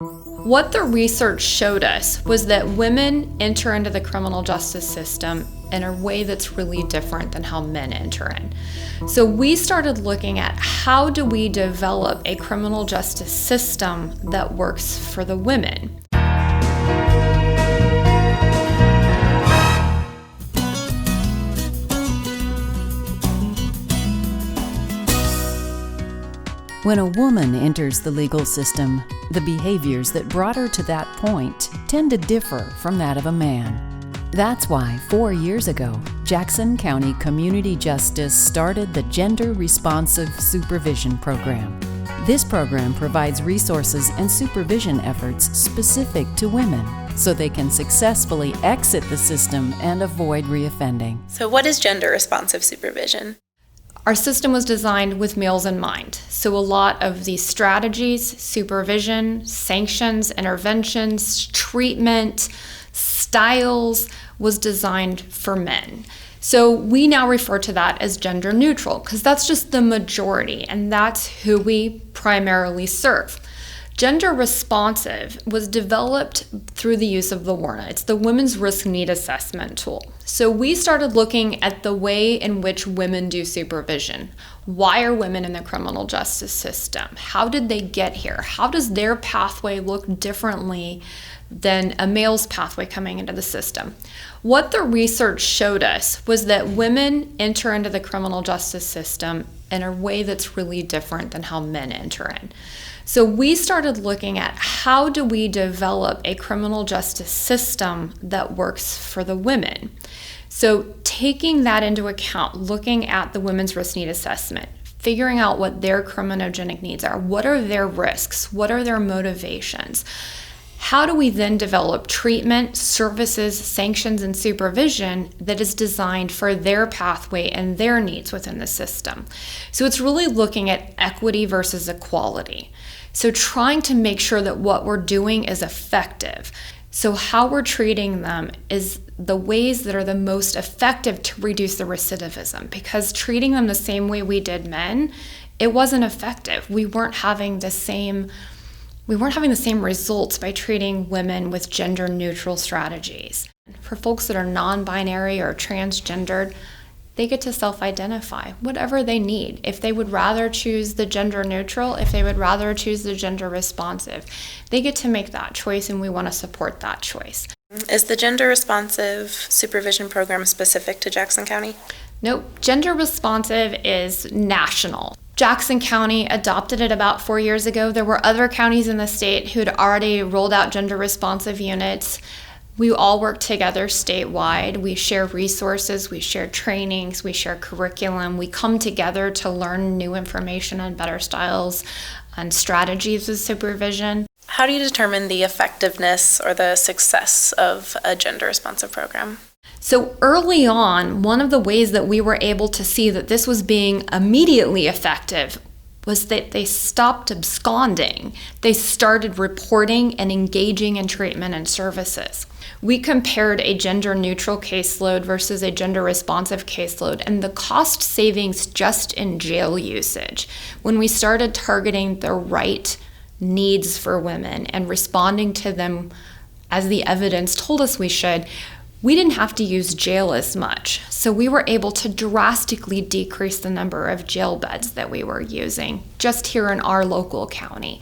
What the research showed us was that women enter into the criminal justice system in a way that's really different than how men enter in. So we started looking at how do we develop a criminal justice system that works for the women. When a woman enters the legal system, the behaviors that brought her to that point tend to differ from that of a man. That's why 4 years ago, Jackson County Community Justice started the Gender Responsive Supervision Program. This program provides resources and supervision efforts specific to women so they can successfully exit the system and avoid reoffending. So what is gender responsive supervision? Our system was designed with males in mind. So a lot of these strategies, supervision, sanctions, interventions, treatment, styles was designed for men. So we now refer to that as gender neutral because that's just the majority and that's who we primarily serve. Gender responsive was developed through the use of the WRNA. It's the Women's Risk Need Assessment tool. So we started looking at the way in which women do supervision. Why are women in the criminal justice system? How did they get here? How does their pathway look differently than a male's pathway coming into the system? What the research showed us was that women enter into the criminal justice system in a way that's really different than how men enter in. So we started looking at how do we develop a criminal justice system that works for the women. So taking that into account, looking at the Women's Risk Need Assessment, figuring out what their criminogenic needs are, what are their risks, what are their motivations. How do we then develop treatment, services, sanctions, and supervision that is designed for their pathway and their needs within the system? So it's really looking at equity versus equality. So trying to make sure that what we're doing is effective. So how we're treating them is the ways that are the most effective to reduce the recidivism, because treating them the same way we did men, it wasn't effective. We weren't having the same results by treating women with gender neutral strategies. For folks that are non-binary or transgendered, they get to self-identify whatever they need. If they would rather choose the gender neutral, if they would rather choose the gender responsive, they get to make that choice and we want to support that choice. Is the gender responsive supervision program specific to Jackson County? Nope, gender responsive is national. Jackson County adopted it about 4 years ago. There were other counties in the state who had already rolled out gender responsive units. We all work together statewide. We share resources, we share trainings, we share curriculum. We come together to learn new information on better styles and strategies of supervision. How do you determine the effectiveness or the success of a gender responsive program? So early on, one of the ways that we were able to see that this was being immediately effective was that they stopped absconding. They started reporting and engaging in treatment and services. We compared a gender neutral caseload versus a gender responsive caseload and the cost savings just in jail usage. When we started targeting the right needs for women and responding to them as the evidence told us we should, we didn't have to use jail as much. So we were able to drastically decrease the number of jail beds that we were using just here in our local county.